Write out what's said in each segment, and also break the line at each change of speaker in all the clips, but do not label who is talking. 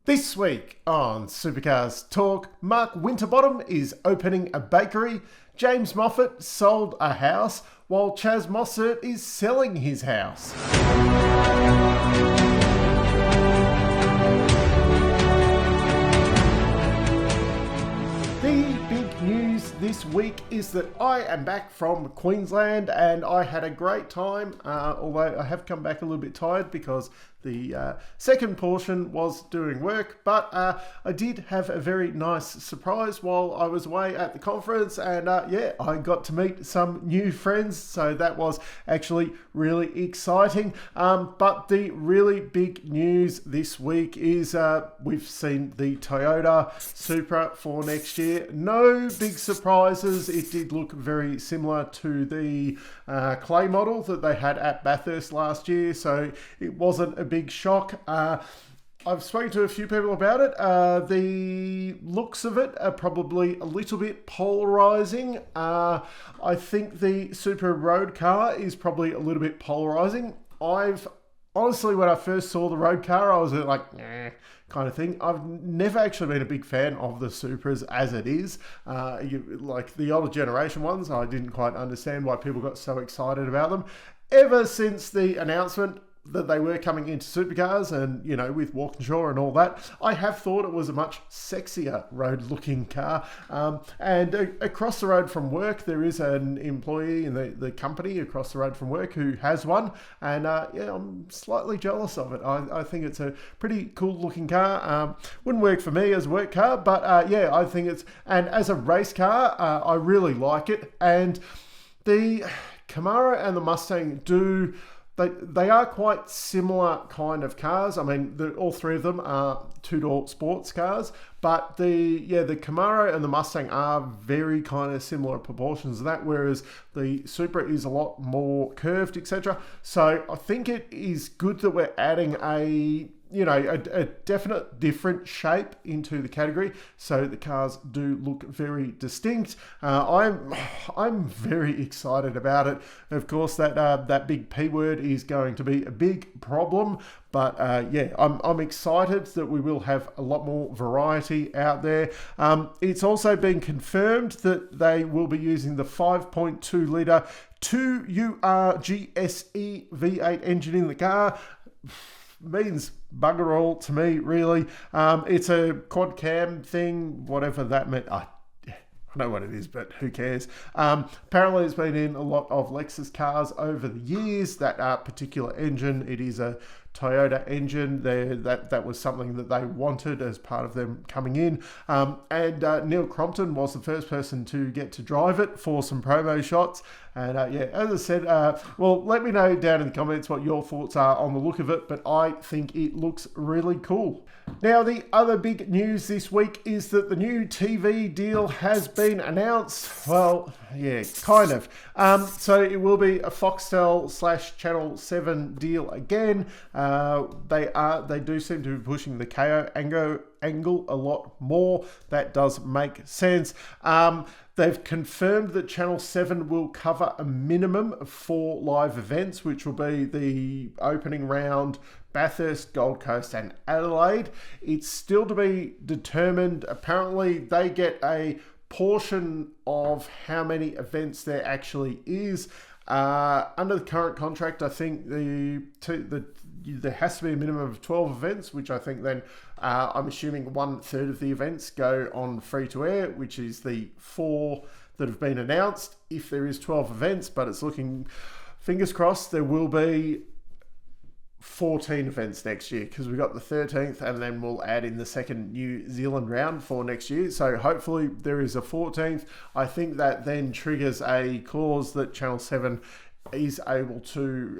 This week on Supercars Talk, Mark Winterbottom is opening a bakery, James Moffat sold a house, while Chaz Mossert is selling his house. The big news this week is that I am back from Queensland and I had a great time, although I have come back a little bit tired because the second portion was doing work, but I did have a very nice surprise while I was away at the conference, and I got to meet some new friends, so that was actually really exciting. But the really big news this week is we've seen the Toyota Supra for next year. No big surprises. It did look very similar to the clay model that they had at Bathurst last year, so it wasn't a big shock. I've spoken to a few people about it. The looks of it are probably a little bit polarizing. I think the Supra road car is probably a little bit polarizing. Honestly, when I first saw the road car, I was like, kind of thing. I've never actually been a big fan of the Supras as it is. Like the older generation ones, I didn't quite understand why people got so excited about them. Ever since the announcement that they were coming into supercars and, you know, with Walkinshaw and all that, I have thought it was a much sexier road looking car. And across the road from work, there is an employee in the company across the road from work who has one. And I'm slightly jealous of it. I think it's a pretty cool looking car. Wouldn't work for me as a work car, but I think and as a race car, I really like it. And the Camaro and the Mustang They are quite similar kind of cars. I mean, all three of them are two-door sports cars, but the Camaro and the Mustang are very kind of similar proportions of that, whereas the Supra is a lot more curved, etc. So I think it is good that we're adding a definite different shape into the category, so the cars do look very distinct. I'm very excited about it. Of course, that big P word is going to be a big problem, but I'm excited that we will have a lot more variety out there. It's also been confirmed that they will be using the 5.2 litre 2UR GSE V8 engine in the car. Means bugger all to me, really. It's a quad cam thing, whatever that meant. I know what it is, but who cares? Apparently, it's been in a lot of Lexus cars over the years. That particular engine, it is a Toyota engine. That was something that they wanted as part of them coming in. And Neil Crompton was the first person to get to drive it for some promo shots. And as I said, let me know down in the comments what your thoughts are on the look of it, but I think it looks really cool. Now, the other big news this week is that the new TV deal has been announced. Well, yeah, kind of. So it will be a Foxtel/Channel 7 deal again. They do seem to be pushing the KO angle a lot more. That does make sense. They've confirmed that Channel 7 will cover a minimum of 4 live events, which will be the opening round, Bathurst, Gold Coast and Adelaide. It's still to be determined. Apparently they get a portion of how many events there actually is. Under the current contract, I think there has to be a minimum of 12 events, which I think then I'm assuming 1/3 of the events go on free to air, which is the 4 that have been announced. If there is 12 events, but it's looking, fingers crossed, there will be 14 events next year, because we've got the 13th and then we'll add in the second New Zealand round for next year. So hopefully there is a 14th. I think that then triggers a clause that Channel 7 is able to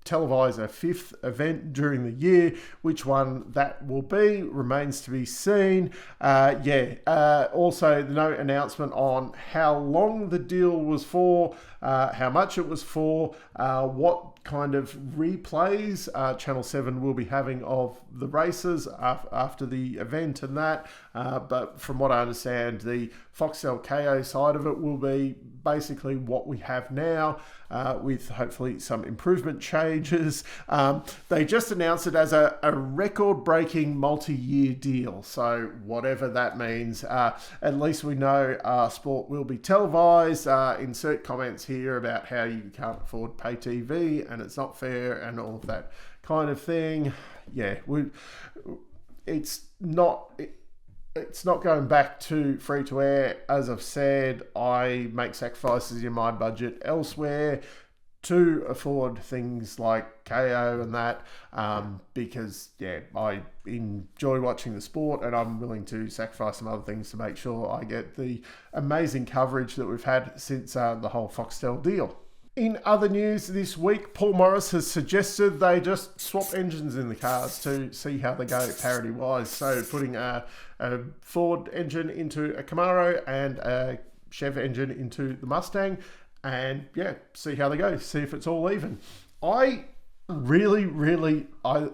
televise a 5th event during the year. Which one that will be remains to be seen. Also, no announcement on how long the deal was for, how much it was for, what kind of replays Channel 7 will be having of the races after the event and that. But from what I understand, the Foxtel KO side of it will be basically what we have now, with hopefully some improvement changes. They just announced it as a record-breaking multi-year deal. So whatever that means, at least we know sport will be televised. Insert comments here about how you can't afford pay TV and it's not fair and all of that kind of thing. Yeah, it's not going back to free to air. As I've said, I make sacrifices in my budget elsewhere to afford things like KO and that, because I enjoy watching the sport and I'm willing to sacrifice some other things to make sure I get the amazing coverage that we've had since the whole Foxtel deal. In other news this week, Paul Morris has suggested they just swap engines in the cars to see how they go parity-wise. So putting a Ford engine into a Camaro and a Chev engine into the Mustang, and see how they go, see if it's all even. I really I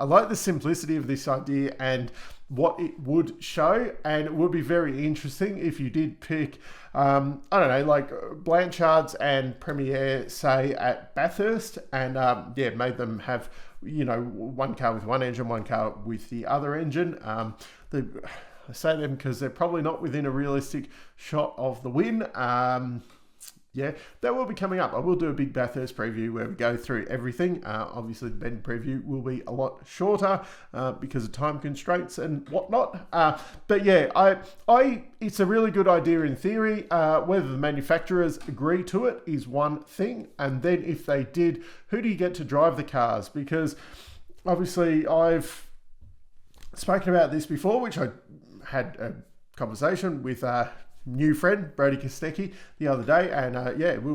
like the simplicity of this idea and what it would show, and it would be very interesting if you did pick, I don't know, like Blanchard's and Premiere, say, at Bathurst, and made them have, one car with one engine, one car with the other engine. I say them because they're probably not within a realistic shot of the win. That will be coming up. I will do a big Bathurst preview where we go through everything. Obviously, the Bend preview will be a lot shorter because of time constraints and whatnot. It's a really good idea in theory. Whether the manufacturers agree to it is one thing. And then if they did, who do you get to drive the cars? Because obviously I've spoken about this before, which I had a conversation with new friend Brody Kostecki the other day, and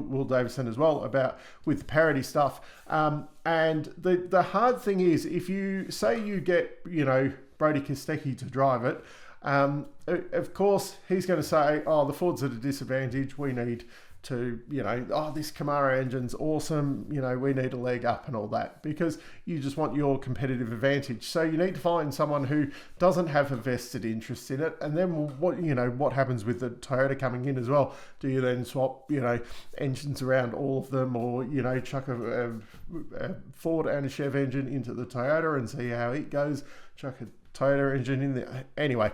Will Davison as well, about with the parity stuff. And the hard thing is, if you say you get Brody Kostecki to drive it, of course he's going to say, the Ford's at a disadvantage, we need to, this Camaro engine's awesome, we need a leg up and all that, because you just want your competitive advantage. So you need to find someone who doesn't have a vested interest in it. And then what happens with the Toyota coming in as well? Do you then swap, engines around all of them, or, chuck a Ford and a Chev engine into the Toyota and see how it goes, chuck a Toyota engine in there. Anyway,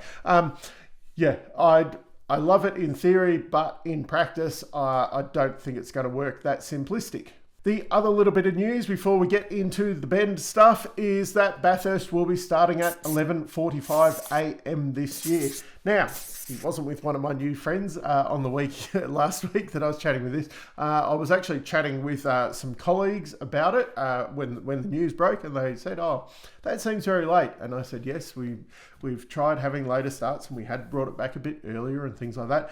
I love it in theory, but in practice, I don't think it's going to work that simplistic. The other little bit of news before we get into the Bend stuff is that Bathurst will be starting at 11:45 a.m. this year. Now, it wasn't with one of my new friends on the week last week that I was chatting with this. I was actually chatting with some colleagues about it when the news broke, and they said, that seems very late. And I said, yes, we've tried having later starts, and we had brought it back a bit earlier and things like that.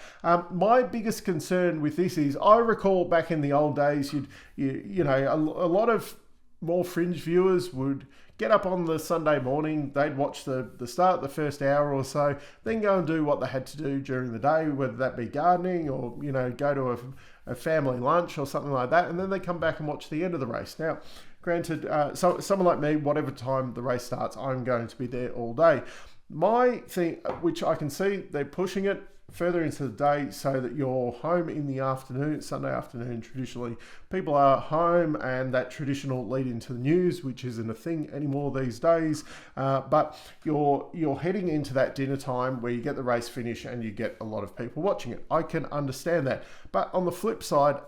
My biggest concern with this is, I recall back in the old days, a lot of more fringe viewers would get up on the Sunday morning, they'd watch the start, the first hour or so, then go and do what they had to do during the day, whether that be gardening or, go to a family lunch or something like that, and then they come back and watch the end of the race. Now, granted, someone like me, whatever time the race starts, I'm going to be there all day. My thing, which I can see they're pushing it further into the day so that you're home in the afternoon, Sunday afternoon, traditionally people are home, and that traditional lead into the news, which isn't a thing anymore these days, but you're heading into that dinner time where you get the race finish and you get a lot of people watching it. I can understand that, but on the flip side,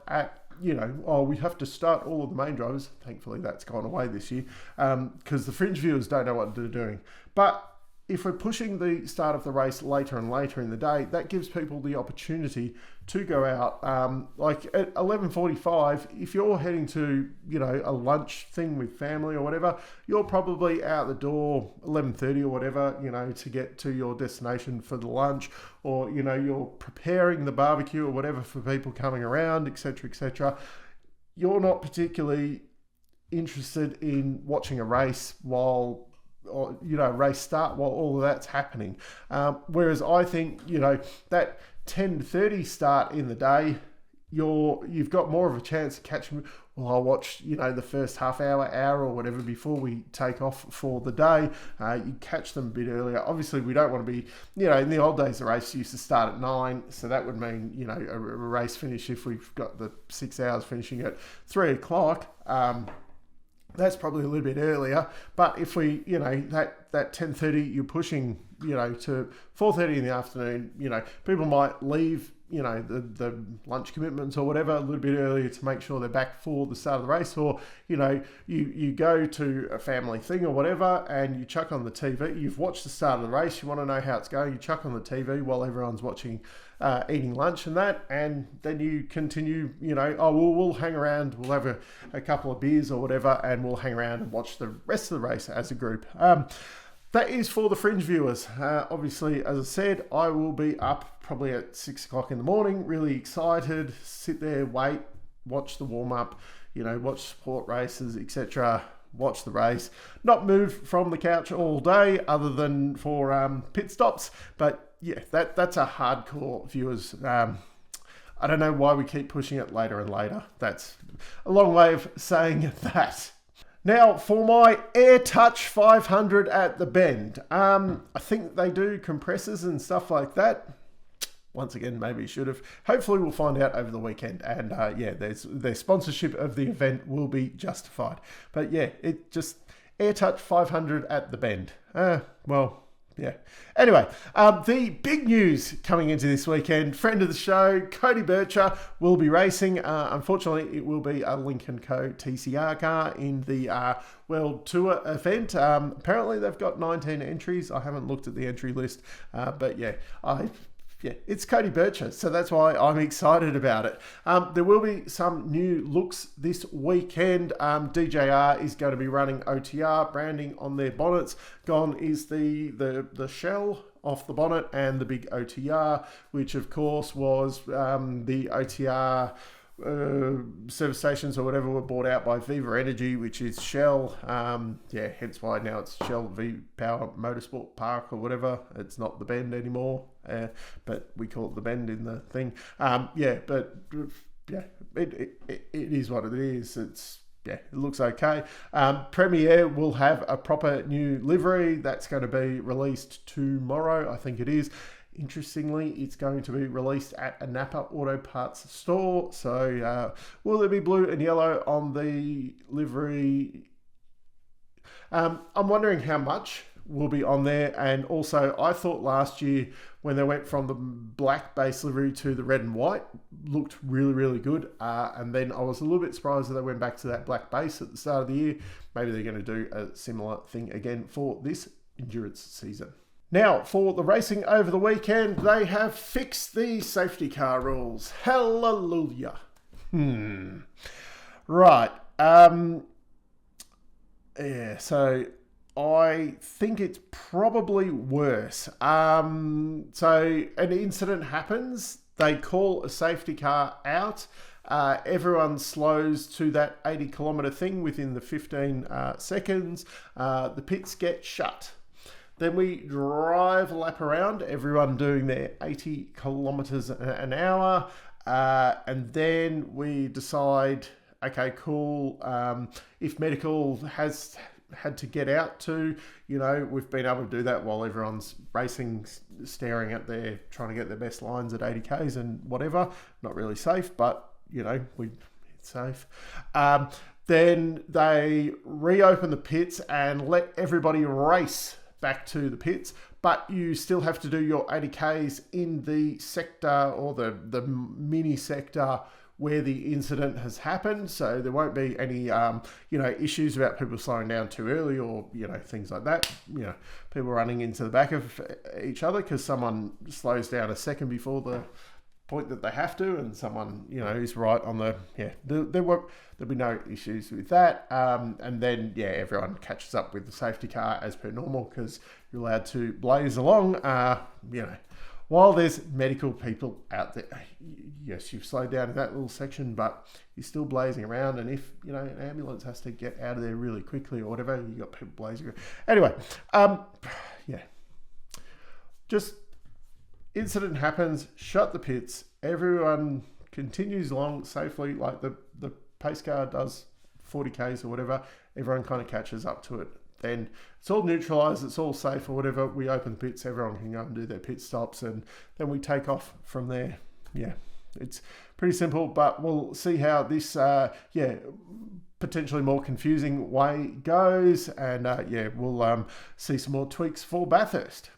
we have to start all of the main drivers. Thankfully that's gone away this year, because the fringe viewers don't know what they're doing. But if we're pushing the start of the race later and later in the day, that gives people the opportunity to go out. Like at 11:45, if you're heading to, a lunch thing with family or whatever, you're probably out the door 11:30 or whatever, to get to your destination for the lunch, or, you're preparing the barbecue or whatever for people coming around, etc., etc. You're not particularly interested in watching a race race start while all of that's happening. Whereas I think, that 10:30 start in the day, you've got more of a chance of catching. Well, I'll watch, the first half hour or whatever before we take off for the day. You catch them a bit earlier. Obviously, we don't want to be, in the old days, the race used to start at 9. So that would mean, a race finish if we've got the 6 hours finishing at 3 o'clock. That's probably a little bit earlier. But if we, that 10:30, you're pushing, to 4:30 in the afternoon, people might leave, the lunch commitments or whatever a little bit earlier to make sure they're back for the start of the race. Or, you go to a family thing or whatever and you chuck on the TV. You've watched the start of the race. You want to know how it's going. You chuck on the TV while everyone's watching, eating lunch and that. And then you continue, we'll hang around. We'll have a couple of beers or whatever and we'll hang around and watch the rest of the race as a group. That is for the fringe viewers. Obviously, as I said, I will be up probably at 6 o'clock in the morning, really excited, sit there, wait, watch the warm-up, watch support races, etc., watch the race, not move from the couch all day other than for pit stops. But yeah, that's a hardcore viewers. I don't know why we keep pushing it later and later. That's a long way of saying that. Now, for my Air Touch 500 at the Bend, I think they do compressors and stuff like that. Once again, maybe should have. Hopefully, we'll find out over the weekend. And their sponsorship of the event will be justified. But yeah, it just Air Touch 500 at the Bend. Yeah. Anyway, the big news coming into this weekend, friend of the show, Cody Bircher, will be racing. Unfortunately, it will be a Lincoln Co. TCR car in the World Tour event. Apparently, they've got 19 entries. I haven't looked at the entry list, but yeah, it's Cody Bircher, so that's why I'm excited about it. There will be some new looks this weekend. DJR is going to be running OTR branding on their bonnets. Gone is the shell off the bonnet and the big OTR, which of course was the OTR service stations or whatever were bought out by Viva Energy, which is Shell. Hence why now it's Shell V Power Motorsport Park or whatever. It's not the Bend anymore, but we call it the Bend in the thing. It is what it is. It looks okay. Premiere will have a proper new livery that's going to be released tomorrow, I think it is. Interestingly, it's going to be released at a Napa Auto Parts store. So will there be blue and yellow on the livery? I'm wondering how much will be on there. And also, I thought last year when they went from the black base livery to the red and white, looked really, really good. And then I was a little bit surprised that they went back to that black base at the start of the year. Maybe they're going to do a similar thing again for this endurance season. Now, for the racing over the weekend, they have fixed the safety car rules. Hallelujah. Right. So I think it's probably worse. So an incident happens. They call a safety car out. Everyone slows to that 80 kilometre thing within the 15 seconds. The pits get shut. Then we drive a lap around, everyone doing their 80 kilometres an hour. And then we decide, okay, cool. If medical has had to get out to, we've been able to do that while everyone's racing, staring at trying to get their best lines at 80 Ks and whatever. Not really safe, but, it's safe. Then they reopen the pits and let everybody race back to the pits, but you still have to do your 80 Ks in the sector or the mini sector where the incident has happened. So there won't be any, issues about people slowing down too early or, things like that. People running into the back of each other because someone slows down a second before the point that they have to, and someone, is right on there'll be no issues with that. And then, everyone catches up with the safety car as per normal because you're allowed to blaze along, while there's medical people out there. Yes, you've slowed down in that little section, but you're still blazing around. And if, an ambulance has to get out of there really quickly or whatever, you got people blazing around. Anyway, just incident happens, shut the pits, everyone continues along safely, like the pace car does 40 Ks or whatever, everyone kind of catches up to it. Then it's all neutralised, it's all safe or whatever. We open pits, everyone can go and do their pit stops, and then we take off from there. Yeah, it's pretty simple, but we'll see how this, potentially more confusing way goes, and we'll see some more tweaks for Bathurst.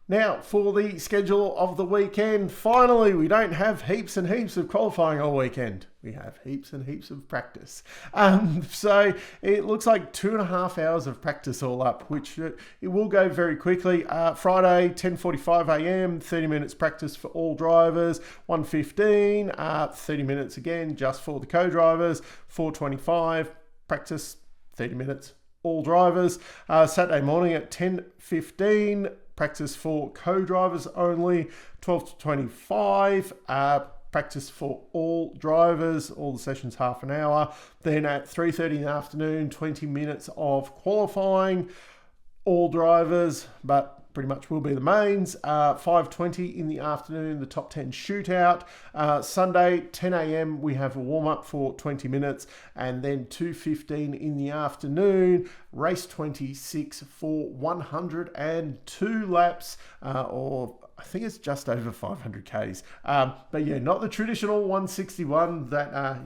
Now, for the schedule of the weekend, finally, we don't have heaps and heaps of qualifying all weekend. We have heaps and heaps of practice. So it looks like 2.5 hours of practice all up, which it will go very quickly. Friday, 10:45 a.m, 30 minutes practice for all drivers. 1:15, 30 minutes again, just for the co-drivers. 4:25, practice, 30 minutes, all drivers. Saturday morning at 10:15, practice for co-drivers only. 12 to 25, practice for all drivers, all the sessions half an hour. Then at 3:30 in the afternoon, 20 minutes of qualifying, all drivers, but pretty much will be the mains. 5:20 in the afternoon, the top 10 shootout. Sunday, 10 a.m, we have a warm-up for 20 minutes, and then 2:15 in the afternoon, race 26 for 102 laps, or I think it's just over 500 Ks. But yeah, not the traditional 161 that,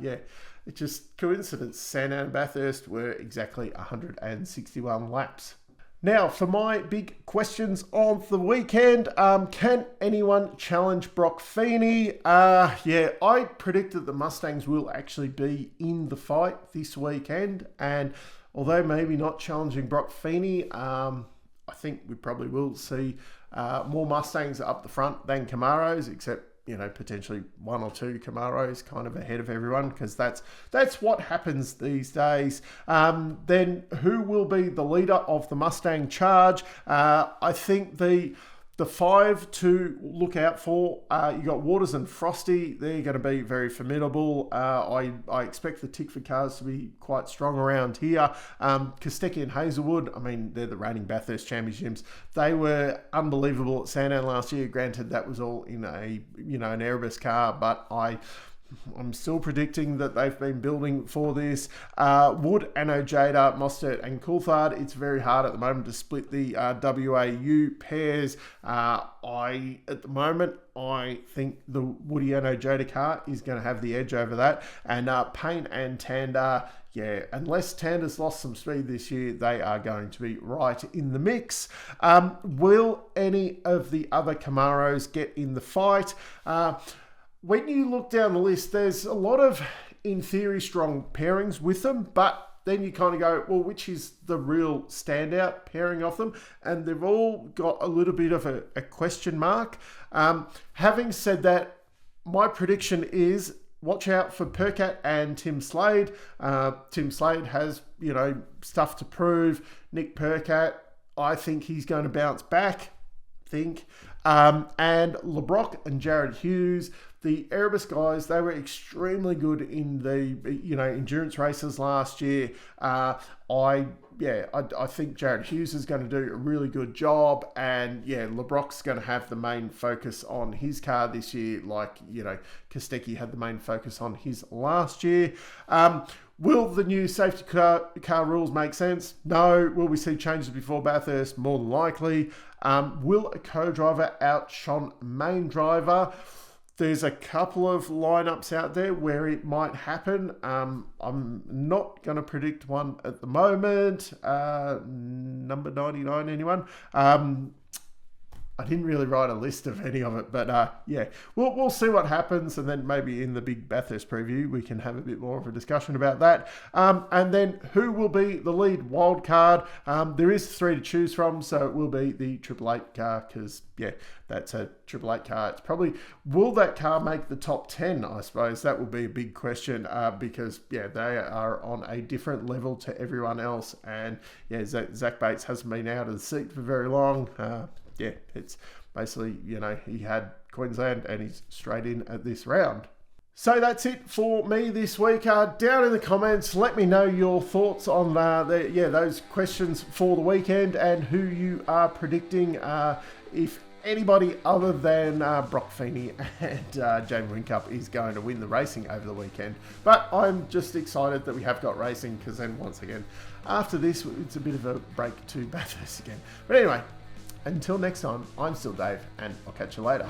it's just coincidence. Sandown and Bathurst were exactly 161 laps. Now, for my big questions of the weekend, can anyone challenge Brock Feeney? I predict that the Mustangs will actually be in the fight this weekend, and although maybe not challenging Brock Feeney, I think we probably will see more Mustangs up the front than Camaros, except potentially one or two Camaros kind of ahead of everyone, because that's what happens these days. Then who will be the leader of the Mustang charge? I think the 5 to look out for, you got Waters and Frosty. They're going to be very formidable. I expect the Tickford cars to be quite strong around here. Kostecki and Hazelwood, I mean, they're the reigning Bathurst championships. They were unbelievable at Sandown last year. Granted, that was all in an Erebus car, but I'm still predicting that they've been building for this. Wood and Ojeda, Mostert and Coulthard. It's very hard at the moment to split the WAU pairs. At the moment, I think the Woody and Ojeda car is going to have the edge over that. And Payne and Tander, unless Tander's lost some speed this year, they are going to be right in the mix. Will any of the other Camaros get in the fight? When you look down the list, there's a lot of, in theory, strong pairings with them, but then you kind of go, well, which is the real standout pairing of them? And they've all got a little bit of a question mark. Having said that, my prediction is watch out for Percat and Tim Slade. Tim Slade has, stuff to prove. Nick Percat, I think he's going to bounce back, and LeBrock and Jared Hughes, the Erebus guys, they were extremely good in the endurance races last year. I think Jared Hughes is going to do a really good job, and LeBrock's going to have the main focus on his car this year, like Kostecki had the main focus on his last year. Will the new safety car rules make sense? No. Will we see changes before Bathurst? More than likely. Will a co-driver outshine main driver? There's a couple of lineups out there where it might happen. I'm not going to predict one at the moment. Number 99, anyone? I didn't really write a list of any of it, but we'll see what happens, and then maybe in the big Bathurst preview we can have a bit more of a discussion about that. And then who will be the lead wild card? There is 3 to choose from, so it will be the 888 car, because that's a 888 car. It's probably, will that car make the top 10? I suppose that will be a big question, because they are on a different level to everyone else, and Zach Bates hasn't been out of the seat for very long. It's basically, he had Queensland and he's straight in at this round. So that's it for me this week. Down in the comments, let me know your thoughts on those questions for the weekend and who you are predicting. If anybody other than Brock Feeney and Jamie Whincup is going to win the racing over the weekend. But I'm just excited that we have got racing, because then once again, after this, it's a bit of a break to Bathurst again. But anyway, until next time, I'm still Dave, and I'll catch you later.